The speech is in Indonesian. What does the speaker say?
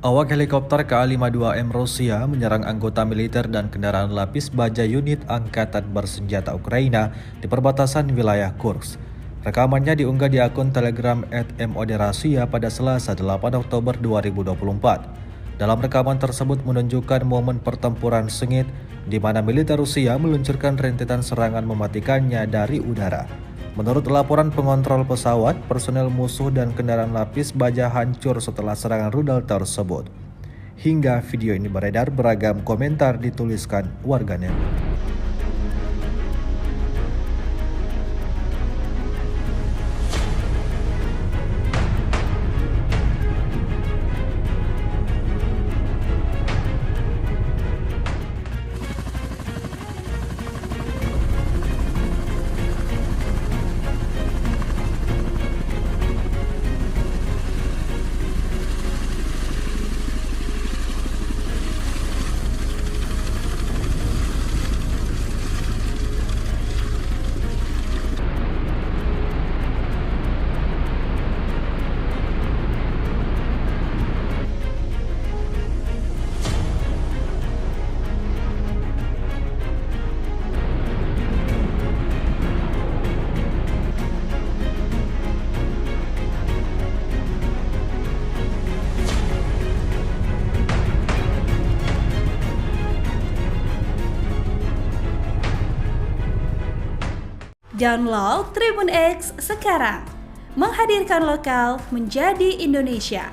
Awak helikopter KA-52M Rusia menyerang anggota militer dan kendaraan lapis baja unit Angkatan Bersenjata Ukraina di perbatasan wilayah Kursk. Rekamannya diunggah di akun Telegram @MOD-Rasia pada Selasa 8 Oktober 2024. Dalam rekaman tersebut menunjukkan momen pertempuran sengit di mana militer Rusia meluncurkan rentetan serangan mematikannya dari udara. Menurut laporan pengontrol pesawat, personel musuh dan kendaraan lapis baja hancur setelah serangan rudal tersebut. Hingga video ini beredar, beragam komentar dituliskan warganet. Download Tribun X sekarang, menghadirkan lokal menjadi Indonesia.